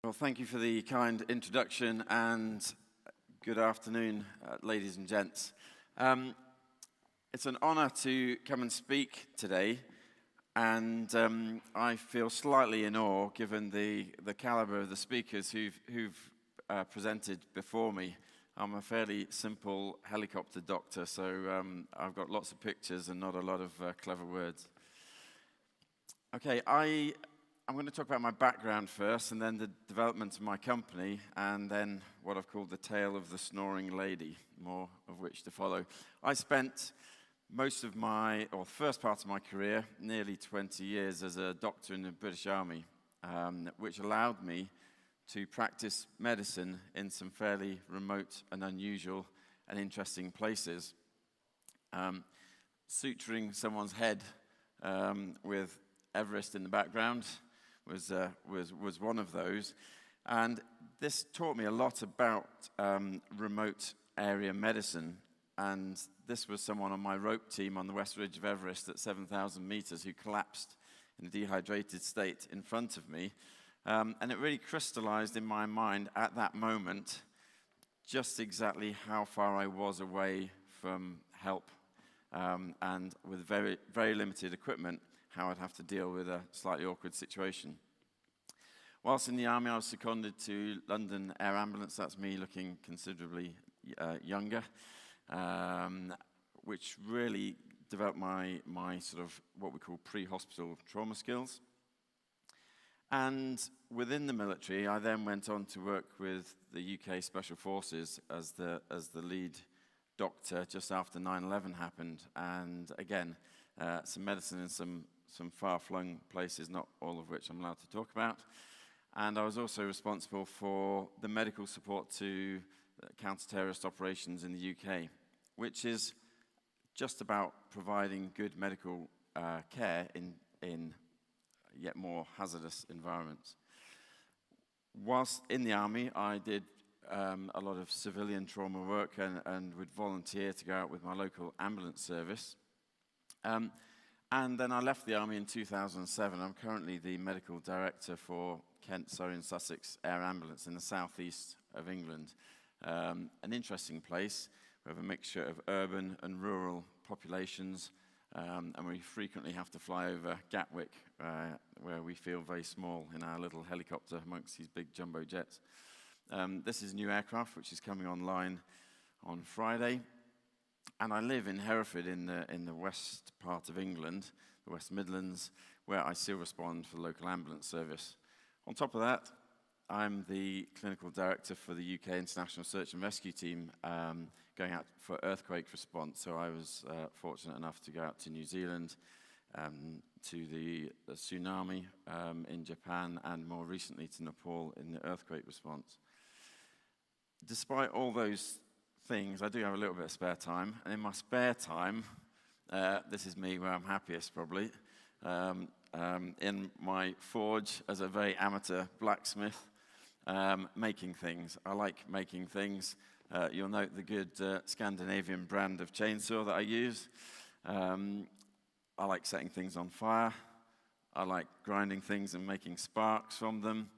Well, thank you for the kind introduction and good afternoon, ladies and gents. It's an honor to come and speak today, and I feel slightly in awe given the caliber of the speakers who've presented before me. I'm a fairly simple helicopter doctor, so I've got lots of pictures and not a lot of clever words. Okay, I'm going to talk about my background first, and then the development of my company, and then what I've called the tale of the Snoring Lady, more of which to follow. I spent first part of my career, nearly 20 years as a doctor in the British Army, which allowed me to practice medicine in some fairly remote and unusual and interesting places. Suturing someone's head with Everest in the background was one of those, and this taught me a lot about remote area medicine. And this was someone on my rope team on the west ridge of Everest at 7,000 meters who collapsed in a dehydrated state in front of me, and it really crystallized in my mind at that moment just exactly how far I was away from help, and with very, very limited equipment, how I'd have to deal with a slightly awkward situation. Whilst in the army, I was seconded to London Air Ambulance. That's me looking considerably younger, which really developed my sort of what we call pre-hospital trauma skills. And within the military, I then went on to work with the UK Special Forces as the lead doctor just after 9/11 happened. And again, some medicine in some far-flung places, not all of which I'm allowed to talk about. And I was also responsible for the medical support to counter-terrorist operations in the UK, which is just about providing good medical care in yet more hazardous environments. Whilst in the army, I did a lot of civilian trauma work and would volunteer to go out with my local ambulance service. And then I left the army in 2007. I'm currently the medical director for Kent, Surrey and Sussex Air Ambulance in the southeast of England. An interesting place. We have a mixture of urban and rural populations, and we frequently have to fly over Gatwick, where we feel very small in our little helicopter amongst these big jumbo jets. This is a new aircraft which is coming online on Friday. And I live in Hereford in the west part of England, the West Midlands, where I still respond for the local ambulance service. On top of that, I'm the clinical director for the UK International Search and Rescue Team, going out for earthquake response. So I was fortunate enough to go out to New Zealand, to the tsunami in Japan, and more recently to Nepal in the earthquake response. Despite all those things, I do have a little bit of spare time, and in my spare time, this is me where I'm happiest probably, in my forge as a very amateur blacksmith, making things. I like making things. You'll note the good Scandinavian brand of chainsaw that I use. I like setting things on fire. I like grinding things and making sparks from them.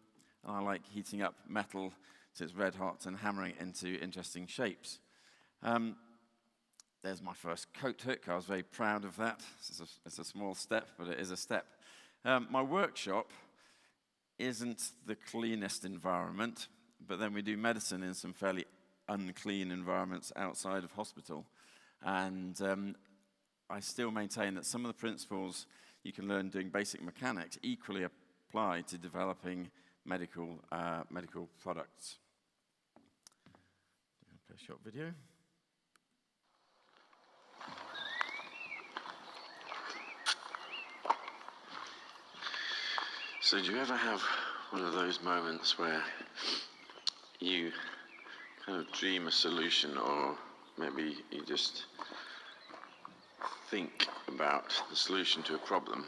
And I like heating up metal so it's red hot and hammering it into interesting shapes. There's my first coat hook. I was very proud of that. It's a small step, but it is a step. My workshop isn't the cleanest environment, but then we do medicine in some fairly unclean environments outside of hospital. And I still maintain that some of the principles you can learn doing basic mechanics equally apply to developing medical products. Play a short video. So do you ever have one of those moments where you kind of dream a solution, or maybe you just think about the solution to a problem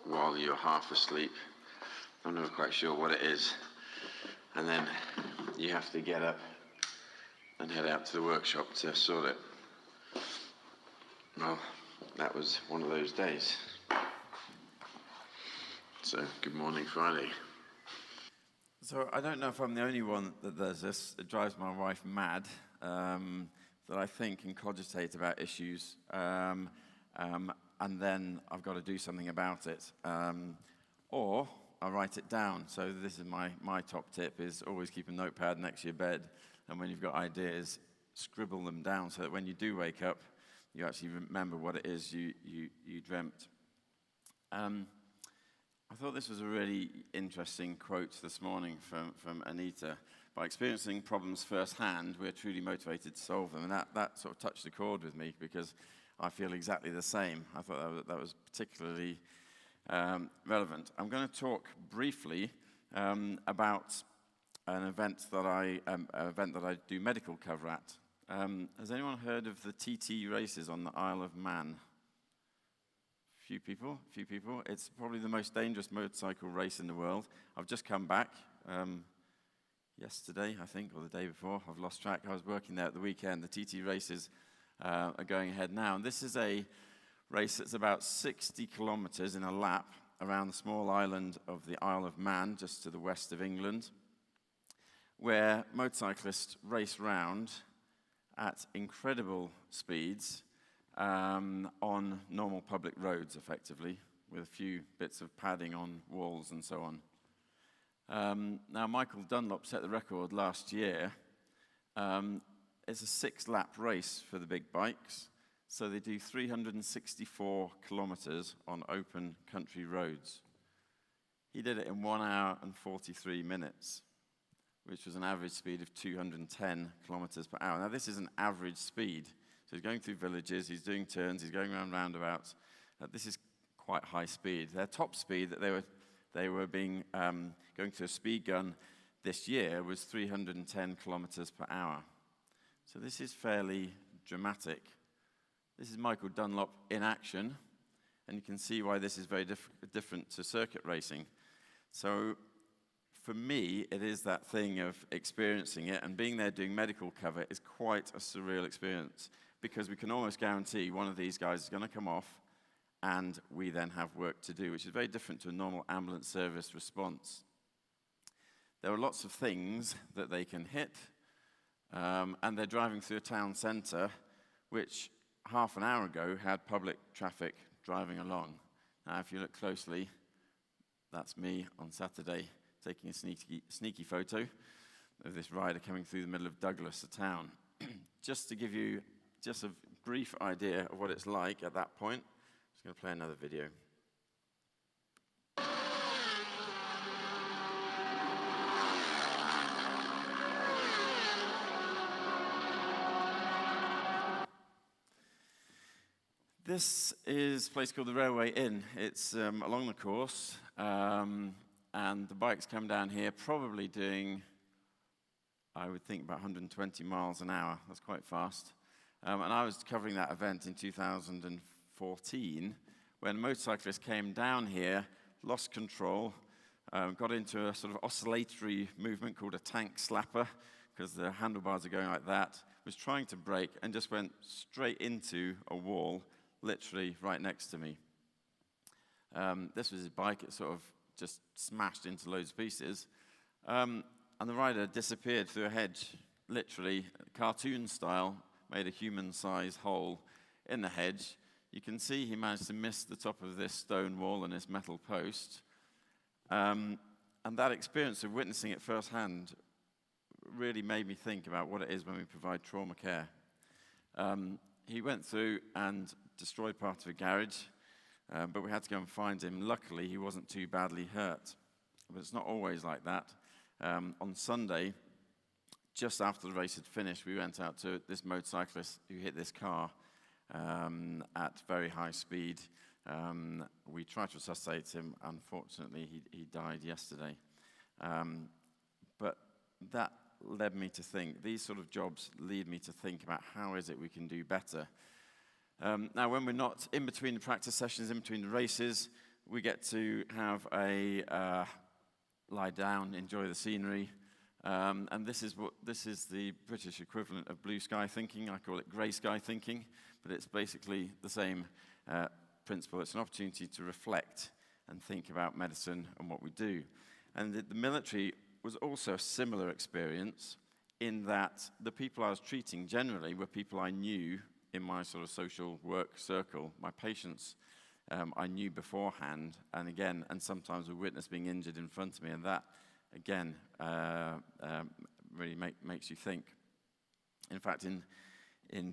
while you're half asleep? I'm never quite sure what it is. And then you have to get up and head out to the workshop to sort it. Well, that was one of those days. So, good morning, Friday. So I don't know if I'm the only one that does this. It drives my wife mad, that I think and cogitate about issues, and then I've got to do something about it. Or I write it down. So this is my top tip, is always keep a notepad next to your bed. And when you've got ideas, scribble them down so that when you do wake up, you actually remember what it is you dreamt. I thought this was a really interesting quote this morning from Anita. By experiencing problems firsthand, we're truly motivated to solve them. And that sort of touched a chord with me, because I feel exactly the same. I thought that was particularly relevant. I'm going to talk briefly about an event that I do medical cover at. Has anyone heard of the TT races on the Isle of Man? Few people. It's probably the most dangerous motorcycle race in the world. I've just come back yesterday, I think, or the day before. I've lost track. I was working there at the weekend. The TT races are going ahead now. And this is a race that's about 60 kilometers in a lap around the small island of the Isle of Man, just to the west of England, where motorcyclists race round at incredible speeds on normal public roads, effectively, with a few bits of padding on walls and so on. Now, Michael Dunlop set the record last year. It's a 6-lap race for the big bikes, so they do 364 kilometers on open country roads. He did it in 1 hour and 43 minutes, which was an average speed of 210 kilometers per hour. Now, this is an average speed. So he's going through villages, he's doing turns, he's going around roundabouts. This is quite high speed. Their top speed that they were going to a speed gun this year was 310 kilometers per hour. So this is fairly dramatic. This is Michael Dunlop in action, and you can see why this is very different to circuit racing. So for me, it is that thing of experiencing it, and being there doing medical cover is quite a surreal experience, because we can almost guarantee one of these guys is going to come off, and we then have work to do, which is very different to a normal ambulance service response. There are lots of things that they can hit, and they're driving through a town centre, which half an hour ago had public traffic driving along. Now, if you look closely, that's me on Saturday taking a sneaky photo of this rider coming through the middle of Douglas, the town. Just to give you just a brief idea of what it's like at that point, I'm just going to play another video. This is a place called the Railway Inn. It's along the course, and the bikes come down here probably doing, I would think, about 120 miles an hour. That's quite fast. And I was covering that event in 2014 when a motorcyclist came down here, lost control, got into a sort of oscillatory movement called a tank slapper, because the handlebars are going like that, was trying to brake and just went straight into a wall, literally right next to me. This was his bike. It sort of just smashed into loads of pieces. And the rider disappeared through a hedge, literally, cartoon style, made a human-sized hole in the hedge. You can see he managed to miss the top of this stone wall and this metal post. And that experience of witnessing it firsthand really made me think about what it is when we provide trauma care. He went through and destroyed part of a garage, but we had to go and find him. Luckily, he wasn't too badly hurt. But it's not always like that. On Sunday, just after the race had finished, we went out to this motorcyclist who hit this car at very high speed. We tried to resuscitate him. Unfortunately, he died yesterday. But that led me to think, these sort of jobs lead me to think about how is it we can do better. Now, when we're not in between the practice sessions, in between the races, we get to have a lie down, enjoy the scenery. And this is the British equivalent of blue sky thinking. I call it grey sky thinking, but it's basically the same principle. It's an opportunity to reflect and think about medicine and what we do. And the military was also a similar experience in that the people I was treating generally were people I knew in my sort of social work circle. My patients I knew beforehand, and sometimes would witness being injured in front of me, and that, again, really makes you think. In fact, in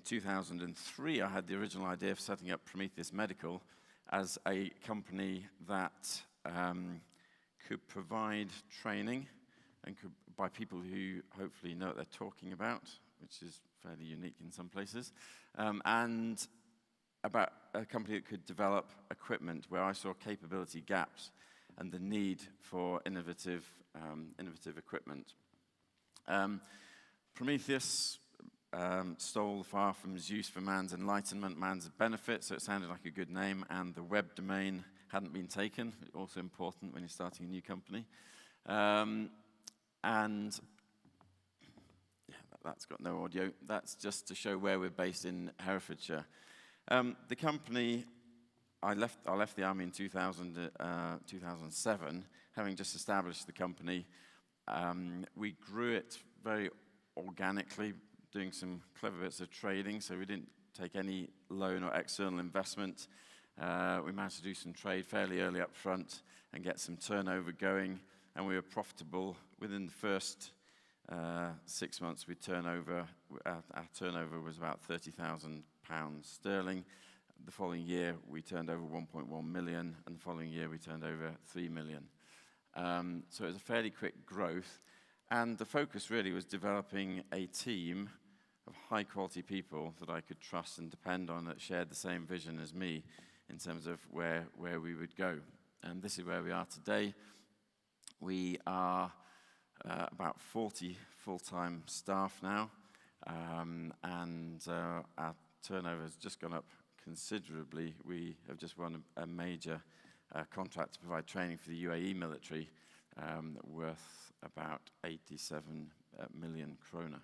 2003, I had the original idea of setting up Prometheus Medical as a company that could provide training and by people who hopefully know what they're talking about, which is fairly unique in some places, and about a company that could develop equipment where I saw capability gaps and the need for innovative equipment. Prometheus stole far from his use for man's enlightenment, man's benefit, so it sounded like a good name, and the web domain hadn't been taken, also important when you're starting a new company. And yeah, that's got no audio. That's just to show where we're based in Herefordshire. The company, I left the army in 2007, having just established the company. We grew it very organically, doing some clever bits of trading, so we didn't take any loan or external investment. We managed to do some trade fairly early up front and get some turnover going, and we were profitable. Within the first 6 months, our turnover was about £30,000 sterling. The following year, we turned over 1.1 million, and the following year, we turned over 3 million. So it was a fairly quick growth, and the focus really was developing a team of high-quality people that I could trust and depend on, that shared the same vision as me in terms of where we would go. And this is where we are today. We are about 40 full-time staff now, and our turnover has just gone up considerably. We have just won a major contract to provide training for the UAE military, worth about 87 million kroner.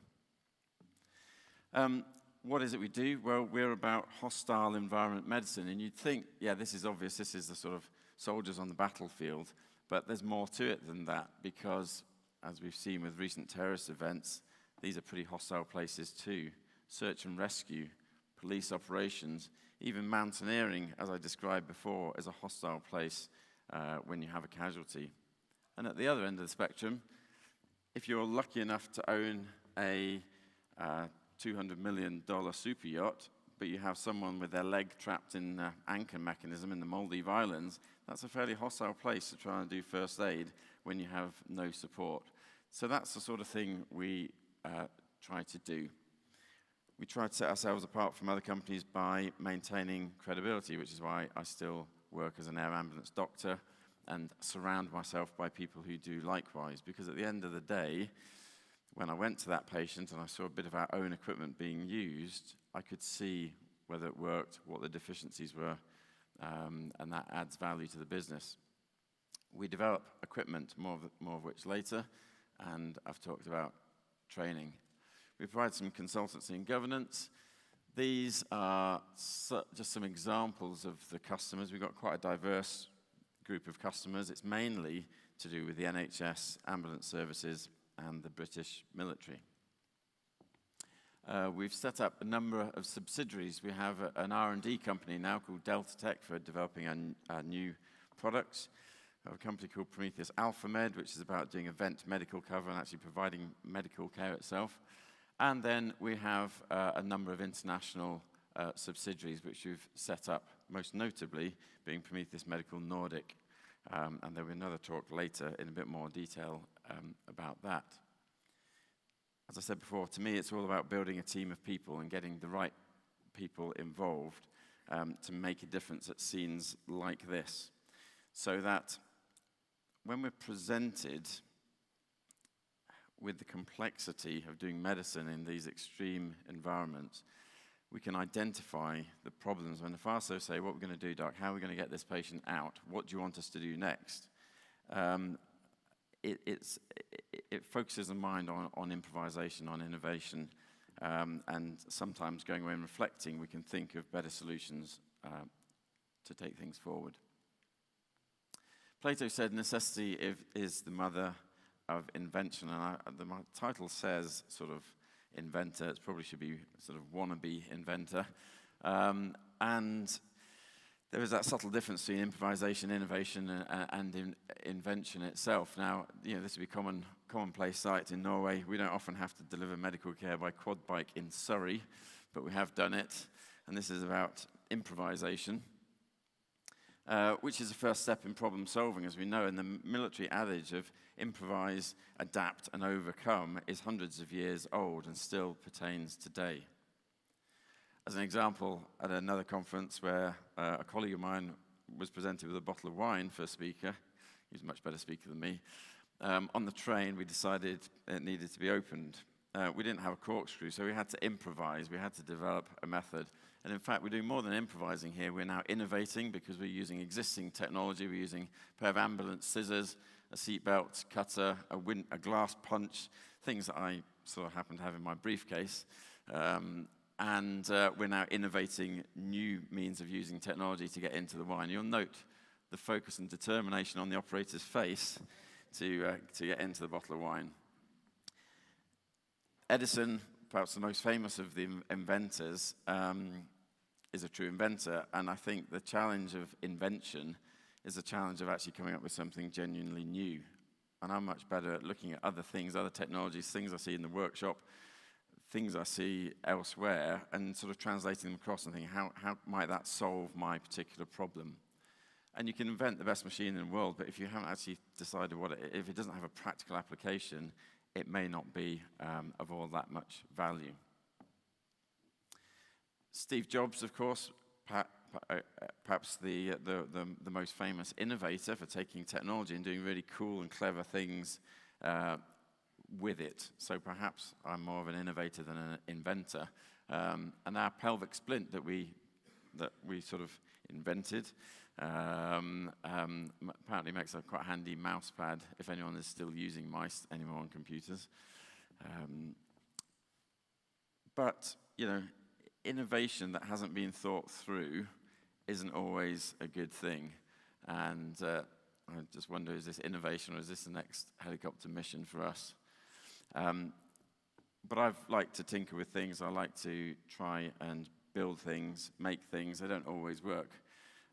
What is it we do? Well, we're about hostile environment medicine, and you'd think, yeah, this is obvious, this is the sort of soldiers on the battlefield, but there's more to it than that, because, as we've seen with recent terrorist events, these are pretty hostile places too. Search and rescue, police operations, even mountaineering, as I described before, is a hostile place when you have a casualty. And at the other end of the spectrum, if you're lucky enough to own a $200 million super yacht, but you have someone with their leg trapped in the anchor mechanism in the Maldive Islands, that's a fairly hostile place to try and do first aid when you have no support. So that's the sort of thing we try to do. We try to set ourselves apart from other companies by maintaining credibility, which is why I still work as an air ambulance doctor and surround myself by people who do likewise. Because at the end of the day, when I went to that patient and I saw a bit of our own equipment being used, I could see whether it worked, what the deficiencies were, and that adds value to the business. We develop equipment, more of which later, and I've talked about training. We provide some consultancy and governance. These are just some examples of the customers. We've got quite a diverse group of customers. It's mainly to do with the NHS, ambulance services, and the British military. We've set up a number of subsidiaries. We have an R&D company now called Delta Tech for developing our new products. We have a company called Prometheus AlphaMed, which is about doing event medical cover and actually providing medical care itself. And then we have a number of international subsidiaries which we've set up, most notably being Prometheus Medical Nordic. And there'll be another talk later in a bit more detail about that. As I said before, to me it's all about building a team of people and getting the right people involved to make a difference at scenes like this. So that when we're presented with the complexity of doing medicine in these extreme environments, we can identify the problems. When the FASO say, what we're going to do, Doc, how are we going to get this patient out? What do you want us to do next? It focuses the mind on improvisation, on innovation, and sometimes going away and reflecting, we can think of better solutions to take things forward. Plato said necessity is the mother of invention, and my title says sort of inventor. It probably should be sort of wannabe inventor. And there is that subtle difference between improvisation, innovation, and invention itself. Now, this would be commonplace sight in Norway. We don't often have to deliver medical care by quad bike in Surrey, but we have done it. And this is about improvisation, which is the first step in problem solving, as we know. And the military adage of improvise, adapt, and overcome is hundreds of years old and still pertains today. As an example, at another conference where a colleague of mine was presented with a bottle of wine for a speaker, he's a much better speaker than me, on the train we decided it needed to be opened. We didn't have a corkscrew, so we had to improvise. We had to develop a method. And in fact, we're doing more than improvising here. We're now innovating because we're using existing technology. We're using a pair of ambulance scissors, a seatbelt cutter, a glass punch, things that I sort of happen to have in my briefcase. And we're now innovating new means of using technology to get into the wine. You'll note the focus and determination on the operator's face to get into the bottle of wine. Edison, perhaps the most famous of the inventors, is a true inventor, and I think the challenge of invention is the challenge of actually coming up with something genuinely new. And I'm much better at looking at other things, other technologies, things I see in the workshop, things I see elsewhere, and sort of translating them across and thinking, how might that solve my particular problem? And you can invent the best machine in the world, but if you haven't actually decided if it doesn't have a practical application, it may not be of all that much value. Steve Jobs, of course, perhaps the most famous innovator for taking technology and doing really cool and clever things with it. So perhaps I'm more of an innovator than an inventor. And our pelvic splint that we sort of invented apparently makes a quite handy mouse pad if anyone is still using mice anymore on computers. But innovation that hasn't been thought through isn't always a good thing. And I just wonder, is this innovation or is this the next helicopter mission for us? But I've liked to tinker with things. I like to try and build things, make things. They don't always work.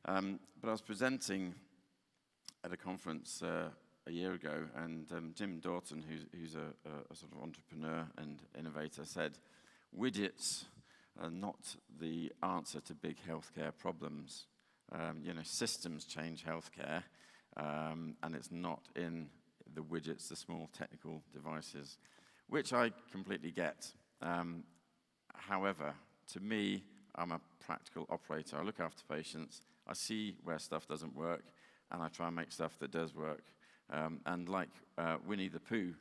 But I was presenting at a conference a year ago, and Jim Dorton, who's a sort of entrepreneur and innovator, said, widgets are not the answer to big healthcare problems. Systems change healthcare, and it's not in the widgets, the small technical devices, which I completely get. However, to me, I'm a practical operator. I look after patients. I see where stuff doesn't work, and I try and make stuff that does work. And like Winnie the Pooh,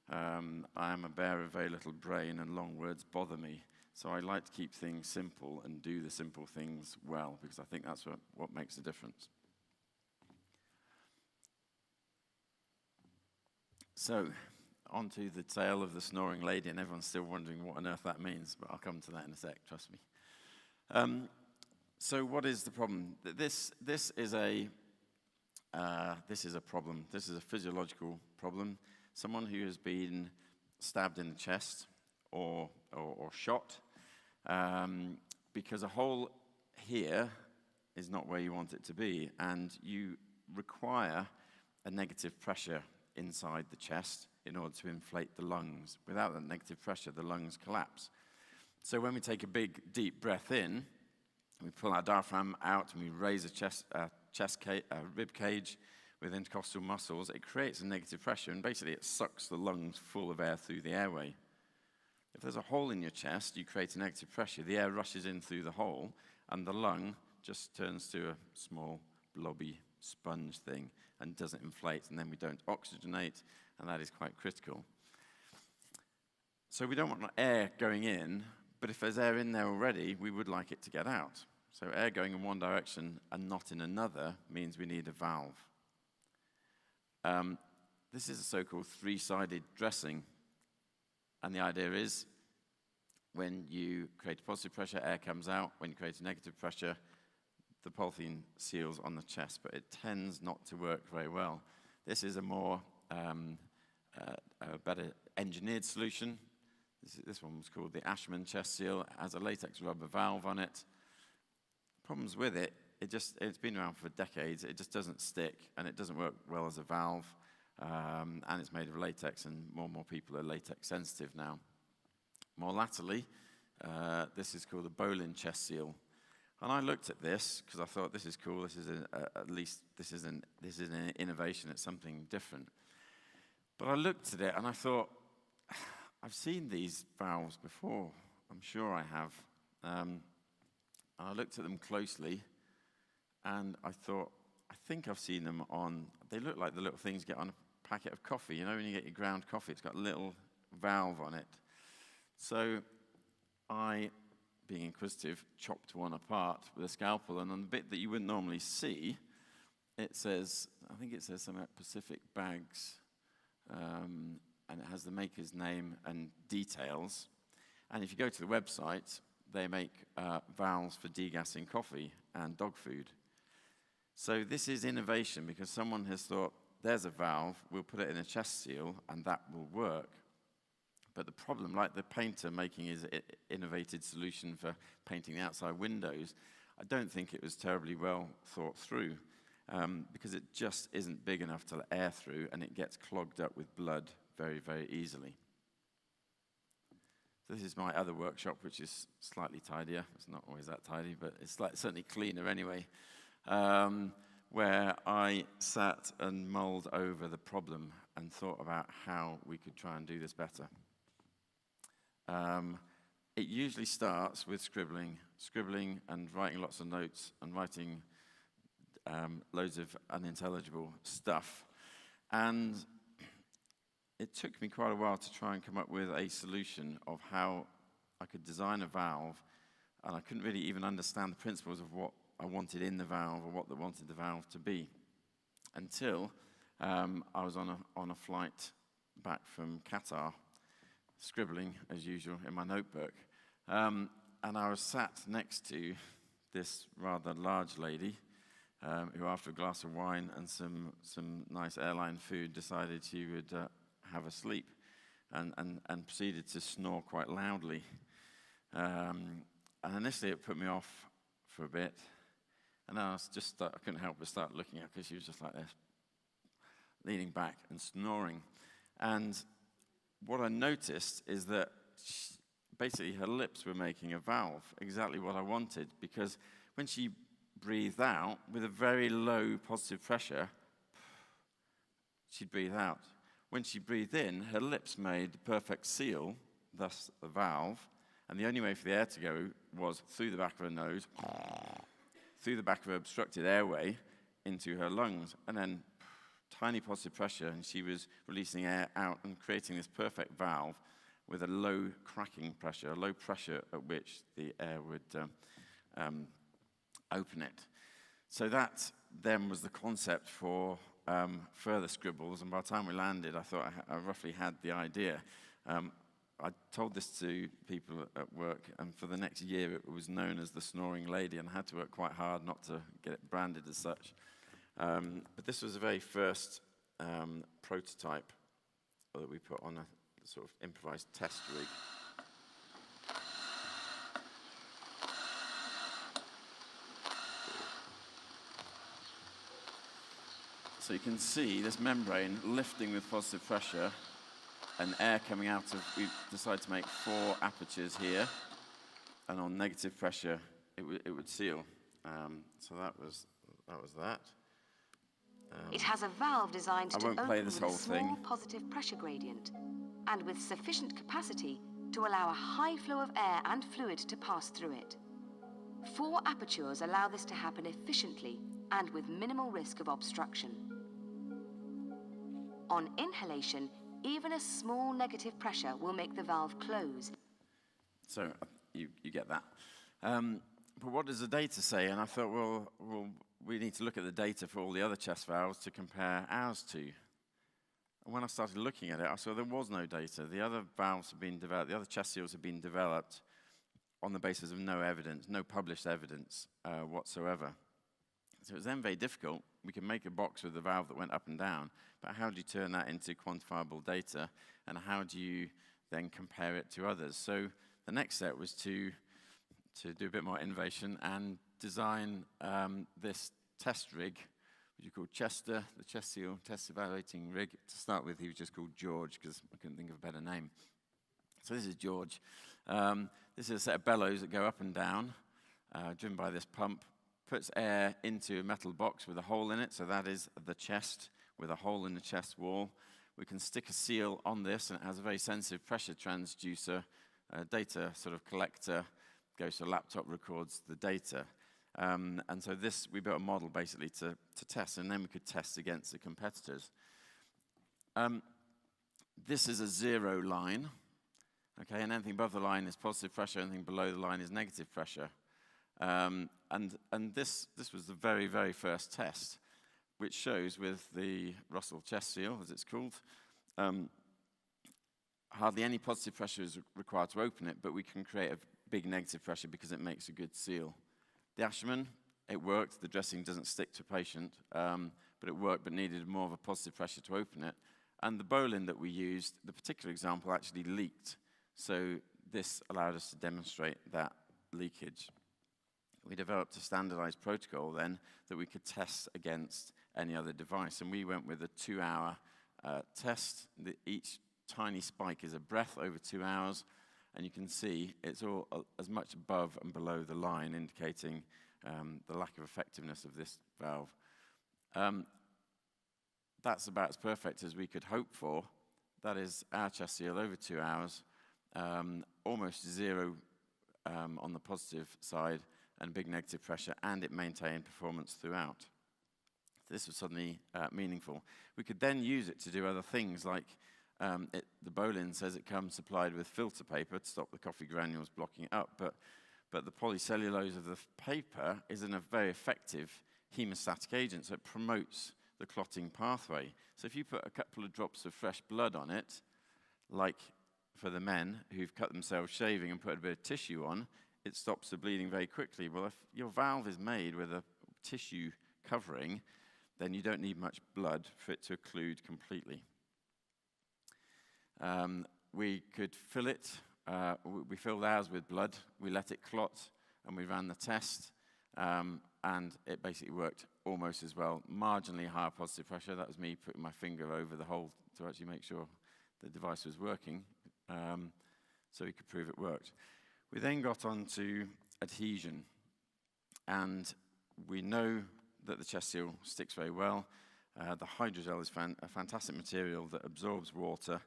I am a bear of very little brain, and long words bother me. So I like to keep things simple and do the simple things well, because I think that's what makes the difference. So, on to the tale of the Snoring Lady, and everyone's still wondering what on earth that means, but I'll come to that in a sec, trust me. So what is the problem? This is a problem. This is a physiological problem. Someone who has been stabbed in the chest or shot, because a hole here is not where you want it to be, and you require a negative pressure inside the chest in order to inflate the lungs. Without that negative pressure, the lungs collapse. So when we take a big, deep breath in, we pull our diaphragm out and we raise a rib cage with intercostal muscles, it creates a negative pressure, and basically it sucks the lungs full of air through the airway. If there's a hole in your chest, you create a negative pressure. The air rushes in through the hole, and the lung just turns to a small, blobby sponge thing and doesn't inflate, and then we don't oxygenate, and that is quite critical. So we don't want air going in, but if there's air in there already, we would like it to get out. So air going in one direction and not in another means we need a valve. This is a so-called three-sided dressing, and the idea is when you create a positive pressure, air comes out. When you create a negative pressure, the polythene seals on the chest, but it tends not to work very well. This is a more a better engineered solution. This one was called the Ashman chest seal. It has a latex rubber valve on it. Problems with it, it's been around for decades. It just doesn't stick, and it doesn't work well as a valve. And it's made of latex, and more people are latex sensitive now. More latterly, this is called the Bolin chest seal. And I looked at this because I thought, this is cool. This is at least this is an innovation. It's something different. But I looked at it and I thought, I've seen these valves before. I'm sure I have. And I looked at them closely, and I thought, I think I've seen them on. They look like the little things you get on a packet of coffee. You know, when you get your ground coffee, it's got a little valve on it. So I, being inquisitive, chopped one apart with a scalpel, and on the bit that you wouldn't normally see, it says, I think it says something like Pacific Bags, and it has the maker's name and details. And if you go to the website, they make valves for degassing coffee and dog food. So this is innovation, because someone has thought, there's a valve, we'll put it in a chest seal, and that will work. But the problem, like the painter making his innovated solution for painting the outside windows, I don't think it was terribly well thought through, because it just isn't big enough to let air through, and it gets clogged up with blood very, very easily. So this is my other workshop, which is slightly tidier. It's not always that tidy, but it's certainly cleaner anyway, where I sat and mulled over the problem and thought about how we could try and do this better. It usually starts with scribbling and writing lots of notes and writing loads of unintelligible stuff. And it took me quite a while to try and come up with a solution of how I could design a valve, and I couldn't really even understand the principles of what I wanted in the valve or what I wanted the valve to be, until I was on a flight back from Qatar, scribbling as usual in my notebook, and I was sat next to this rather large lady who, after a glass of wine and some nice airline food, decided she would have a sleep, and proceeded to snore quite loudly. And initially it put me off for a bit, and then I couldn't help but start looking at her, because she was just like this, leaning back and snoring. And what I noticed is that basically her lips were making a valve, exactly what I wanted, because when she breathed out with a very low positive pressure, she'd breathe out. When she breathed in, her lips made the perfect seal, thus the valve, and the only way for the air to go was through the back of her nose, through the back of her obstructed airway, into her lungs, and then tiny positive pressure, and she was releasing air out and creating this perfect valve with a low cracking pressure, a low pressure at which the air would open it. So that then was the concept for further scribbles, and by the time we landed, I thought I roughly had the idea. I told this to people at work, and for the next year it was known as the Snoring Lady, and I had to work quite hard not to get it branded as such. But this was the very first prototype that we put on a sort of improvised test rig. So you can see this membrane lifting with positive pressure and air coming out of, we decided to make 4 apertures here, and on negative pressure it would seal. So that was that. It has a valve designed to open with a small thing. positive pressure gradient, and with sufficient capacity to allow a high flow of air and fluid to pass through it. 4 apertures allow this to happen efficiently and with minimal risk of obstruction. On inhalation, even a small negative pressure will make the valve close. So you get that. But what does the data say? And I thought, well, we need to look at the data for all the other chest valves to compare ours to. And when I started looking at it, I saw there was no data. The other valves have been developed, the other chest seals have been developed on the basis of no evidence, no published evidence whatsoever. So it was then very difficult. We could make a box with a valve that went up and down, but how do you turn that into quantifiable data, and how do you then compare it to others? So the next step was to do a bit more innovation and design this test rig, which you call Chester, the chest seal test evaluating rig. To start with, he was just called George, because I couldn't think of a better name. So this is George. This is a set of bellows that go up and down, driven by this pump, puts air into a metal box with a hole in it, so that is the chest, with a hole in the chest wall. We can stick a seal on this, and it has a very sensitive pressure transducer, data sort of collector, goes to a laptop, records the data. And so this, we built a model basically to test, and then we could test against the competitors. This is a zero line, okay, and anything above the line is positive pressure, anything below the line is negative pressure. And this was the very, very first test, which shows with the Russell chest seal, as it's called, hardly any positive pressure is required to open it, but we can create a big negative pressure because it makes a good seal. The Asherman, it worked. The dressing doesn't stick to a patient, but it worked, but needed more of a positive pressure to open it. And the bowline that we used, the particular example actually leaked. So this allowed us to demonstrate that leakage. We developed a standardized protocol then that we could test against any other device. And we went with a 2-hour test. Each tiny spike is a breath over 2 hours. And you can see it's all as much above and below the line, indicating the lack of effectiveness of this valve. That's about as perfect as we could hope for. That is our chest seal over 2 hours, almost zero on the positive side, and big negative pressure, and it maintained performance throughout. This was suddenly meaningful. We could then use it to do other things, like the bowline says it comes supplied with filter paper to stop the coffee granules blocking it up, but the polycellulose of the paper is a very effective hemostatic agent, so it promotes the clotting pathway. So if you put a couple of drops of fresh blood on it, like for the men who've cut themselves shaving and put a bit of tissue on, it stops the bleeding very quickly. Well, if your valve is made with a tissue covering, then you don't need much blood for it to occlude completely. We could fill it. We filled ours with blood. We let it clot, and we ran the test, and it basically worked almost as well. Marginally higher positive pressure. That was me putting my finger over the hole to actually make sure the device was working, so we could prove it worked. We then got on to adhesion, and we know that the chest seal sticks very well. The hydrogel is a fantastic material that absorbs water,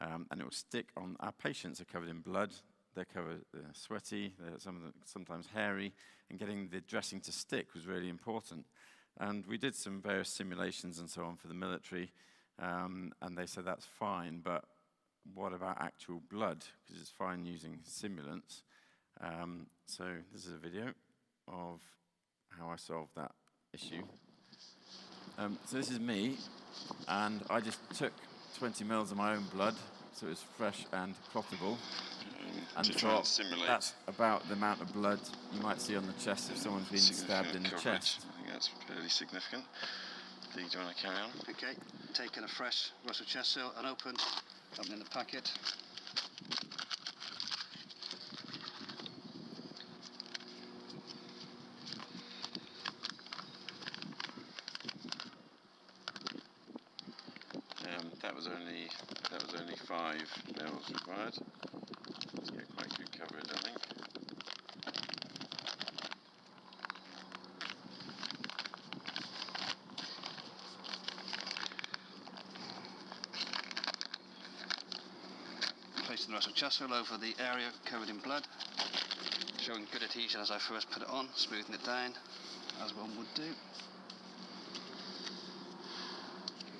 and it will stick on. Our patients are covered in blood. They're sweaty, they're sometimes hairy, and getting the dressing to stick was really important. And we did some various simulations and so on for the military, and they said that's fine, but what about actual blood? Because it's fine using simulants. So this is a video of how I solved that issue. So this is me, and I just took 20 mils of my own blood, so it was fresh and clottable. And so that's about the amount of blood you might see on the chest if someone's been stabbed in the chest. I think that's fairly significant. Do you want to carry on? Okay, taking a fresh Russell chest seal unopened, opening the packet. That was only 5 mils required. Let's get quite good coverage, I think. Placing the Russell chest seal over the area covered in blood, showing good adhesion as I first put it on, smoothing it down as one would do.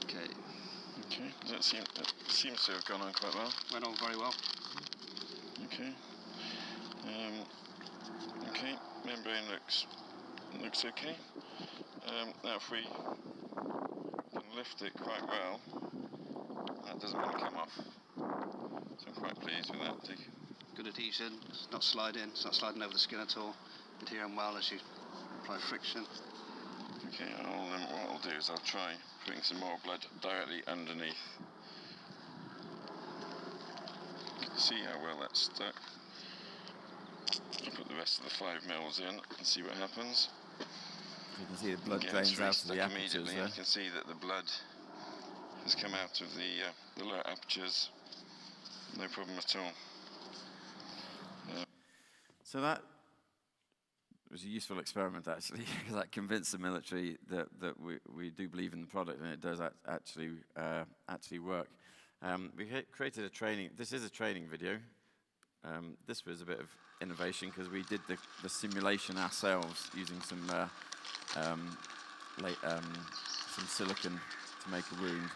Okay. Okay, that seems to have gone on quite well. Went on very well. Okay. Okay, membrane looks okay. Now if we can lift it quite well, that doesn't want to come off. So I'm quite pleased with that. Good adhesion, it's not sliding over the skin at all. Adhering well as you apply friction. Okay, what I'll do is I'll try putting some more blood directly underneath. You can see how well that's stuck. I'll put the rest of the 5 mils in and see what happens. You can see the blood Again, it's drains really out of stuck the apertures immediately. there. You can see that the blood has come out of the lower apertures. No problem at all. So that was a useful experiment, actually, because that convinced the military that we do believe in the product and it does actually work. We created a training. This is a training video. This was a bit of innovation because we did the simulation ourselves using some silicon to make a wound.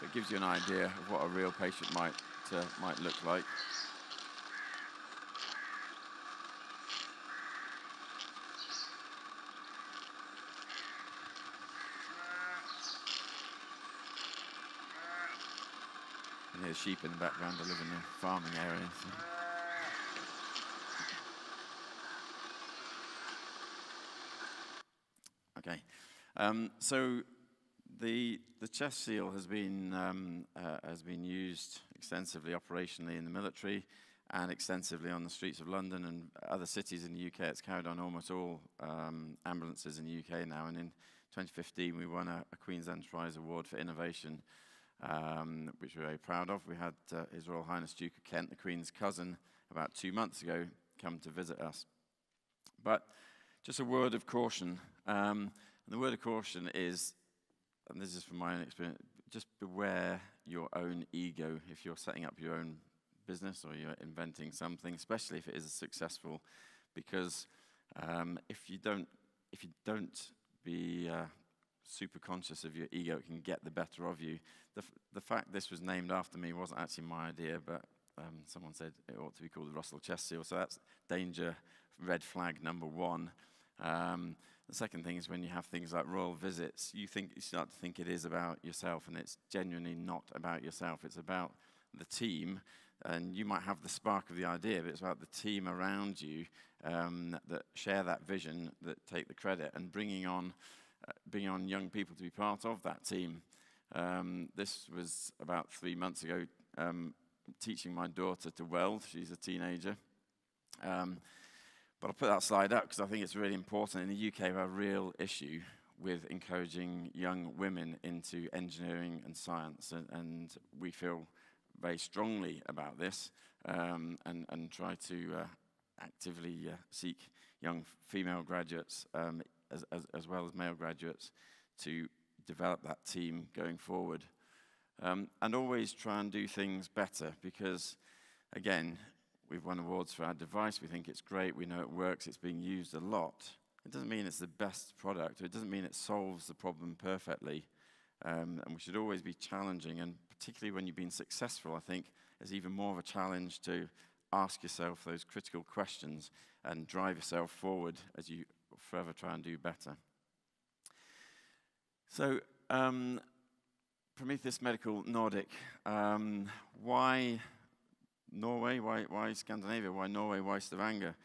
It gives you an idea of what a real patient might look like. And there's sheep in the background that live in the farming area. So. Okay, so the chest seal has been used extensively operationally in the military and extensively on the streets of London and other cities in the UK. It's carried on almost all ambulances in the UK now. And in 2015, we won a Queen's Enterprise Award for Innovation, which we're very proud of. We had His Royal Highness Duke of Kent, the Queen's cousin, about 2 months ago, come to visit us. But just a word of caution. And the word of caution is, and this is from my own experience, just beware your own ego if you're setting up your own business or you're inventing something, especially if it is successful, because if you don't be super conscious of your ego, it can get the better of you. The fact this was named after me wasn't actually my idea, but someone said it ought to be called the Russell Chest Seal, so that's danger red flag number 1. The second thing is when you have things like royal visits, you start to think it is about yourself, and it's genuinely not about yourself. It's about the team, and you might have the spark of the idea, but it's about the team around you that share that vision, that take the credit, and bringing on young people to be part of that team. This was about 3 months ago, teaching my daughter to weld. She's a teenager. But I'll put that slide up because I think it's really important. In the UK, we have a real issue with encouraging young women into engineering and science, and we feel very strongly about this and try to actively seek young female graduates as well as male graduates to develop that team going forward. And always try and do things better because, again, we've won awards for our device. We think it's great. We know it works. It's being used a lot. It doesn't mean it's the best product. It doesn't mean it solves the problem perfectly. And we should always be challenging. And particularly when you've been successful, I think it's even more of a challenge to ask yourself those critical questions and drive yourself forward as you forever try and do better. So, Prometheus Medical Nordic. Why Norway? Why Scandinavia? Why Norway? Why Stavanger?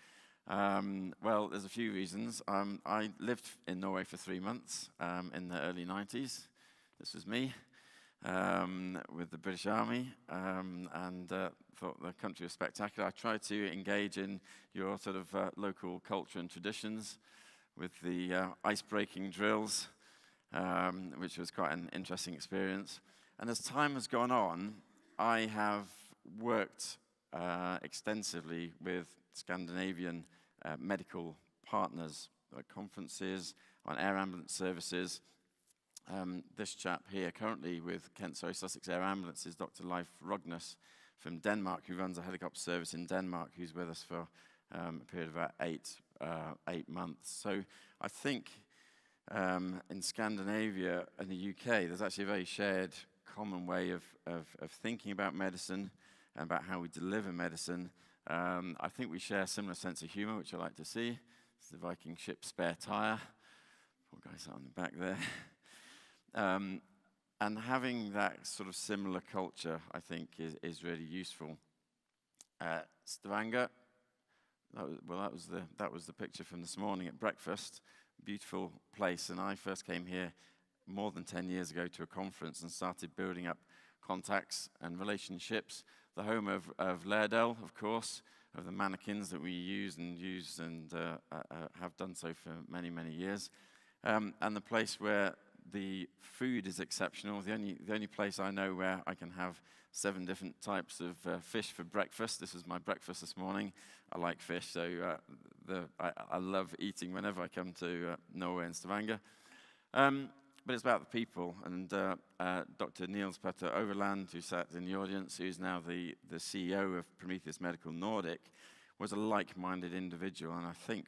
Well, there's a few reasons. I lived in Norway for 3 months in the early 90s. This was me with the British Army and thought the country was spectacular. I tried to engage in your sort of local culture and traditions with the ice-breaking drills, which was quite an interesting experience. And as time has gone on, I have worked extensively with Scandinavian medical partners at conferences, on air ambulance services. This chap here, currently with Kent Surrey Sussex Air Ambulance, is Dr. Leif Rognus from Denmark, who runs a helicopter service in Denmark, who's with us for a period of about 8 months. So I think in Scandinavia and the UK, there's actually a very shared common way of thinking about medicine and about how we deliver medicine. I think we share a similar sense of humor, which I like to see. It's the Viking ship Spare Tire. Poor guy sat on the back there. And having that sort of similar culture, I think, is really useful. Stavanger, that was the picture from this morning at breakfast. beautiful place. And I first came here more than 10 years ago to a conference and started building up contacts and relationships. The home of Lairdale, of course, of the mannequins that we use and have done so for many, many years. And the place where the food is exceptional. The only place I know where I can have 7 different types of fish for breakfast. This was my breakfast this morning. I like fish, so I love eating whenever I come to Norway and Stavanger. But it's about the people, and Dr. Niels Petter Overland, who sat in the audience, who's now the CEO of Prometheus Medical Nordic, was a like-minded individual, and I think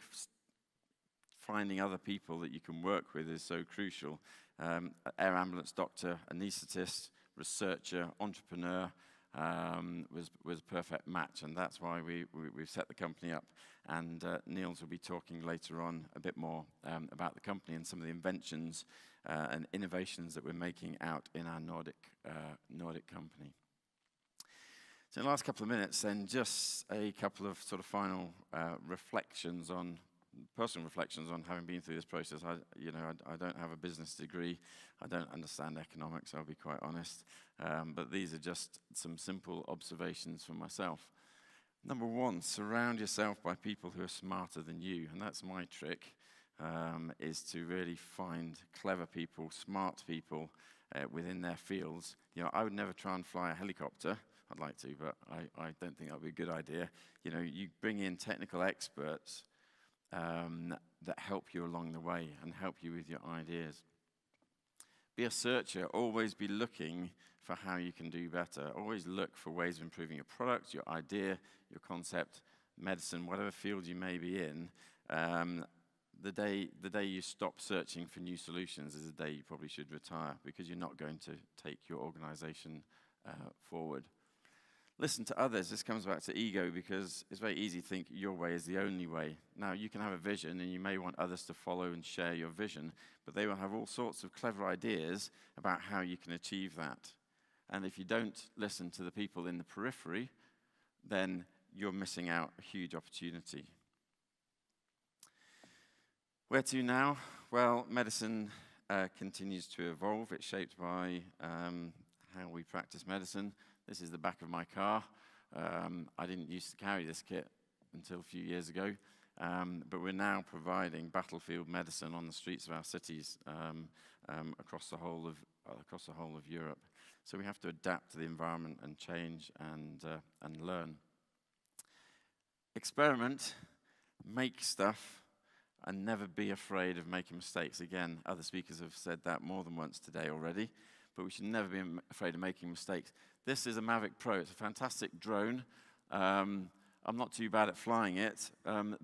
finding other people that you can work with is so crucial. Air ambulance doctor, anaesthetist, researcher, entrepreneur was a perfect match, and that's why we've set the company up. And Niels will be talking later on a bit more about the company and some of the inventions and innovations that we're making out in our Nordic company. So in the last couple of minutes, then, just a couple of sort of final personal reflections on having been through this process. I don't have a business degree. I don't understand economics, I'll be quite honest. But these are just some simple observations for myself. Number 1, surround yourself by people who are smarter than you. And that's my trick, is to really find clever people, smart people within their fields. I would never try and fly a helicopter. I'd like to, but I don't think that would be a good idea. You bring in technical experts that help you along the way and help you with your ideas. Be a searcher. Always be looking for how you can do better. Always look for ways of improving your product, your idea, your concept, medicine, whatever field you may be in. The day you stop searching for new solutions is the day you probably should retire, because you're not going to take your organization forward. Listen to others. This comes back to ego, because it's very easy to think your way is the only way. Now, you can have a vision, and you may want others to follow and share your vision, but they will have all sorts of clever ideas about how you can achieve that. And if you don't listen to the people in the periphery, then you're missing out a huge opportunity. Where to now? Well, medicine continues to evolve. It's shaped by how we practice medicine. This is the back of my car. I didn't used to carry this kit until a few years ago, but we're now providing battlefield medicine on the streets of our cities across the whole of Europe. So we have to adapt to the environment and change and learn. Experiment, make stuff, and never be afraid of making mistakes. Again, other speakers have said that more than once today already, but we should never be afraid of making mistakes. This is a Mavic Pro. It's a fantastic drone. I'm not too bad at flying it.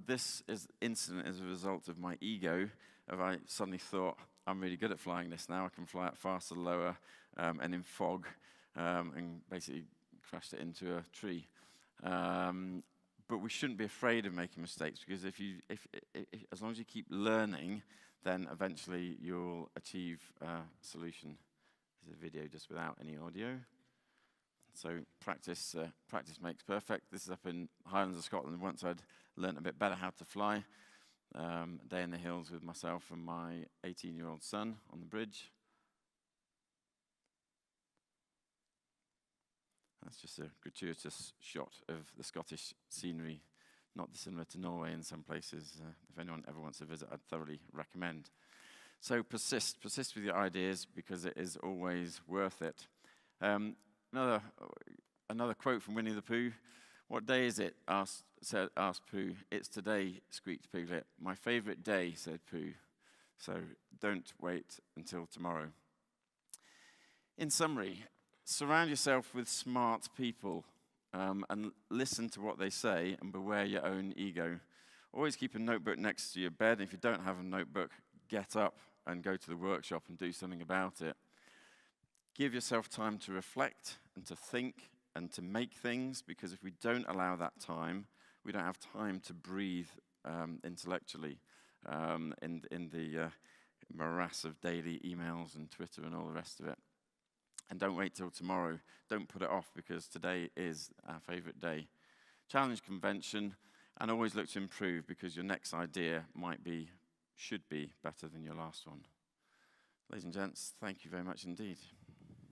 This incident is a result of my ego. I suddenly thought, I'm really good at flying this now. I can fly it faster, lower, and in fog, and basically crashed it into a tree. But we shouldn't be afraid of making mistakes, because if as long as you keep learning, then eventually you'll achieve a solution. This is a video just without any audio. So practice makes perfect. This is up in Highlands of Scotland. Once I'd learnt a bit better how to fly, a day in the hills with myself and my 18-year-old son on the bridge. That's just a gratuitous shot of the Scottish scenery, not dissimilar to Norway in some places. If anyone ever wants to visit, I'd thoroughly recommend. So persist with your ideas, because it is always worth it. Another quote from Winnie the Pooh. "What day is it?" asked Pooh. "It's today," squeaked Piglet. "My favourite day," said Pooh. So don't wait until tomorrow. In summary, surround yourself with smart people and listen to what they say, and beware your own ego. Always keep a notebook next to your bed. If you don't have a notebook, get up and go to the workshop and do something about it. Give yourself time to reflect and to think and to make things, because if we don't allow that time, we don't have time to breathe intellectually in the morass of daily emails and Twitter and all the rest of it. And don't wait till tomorrow. Don't put it off, because today is our favourite day. Challenge convention, and always look to improve, because your next idea might be should be better than your last one. Ladies and gents, thank you very much indeed.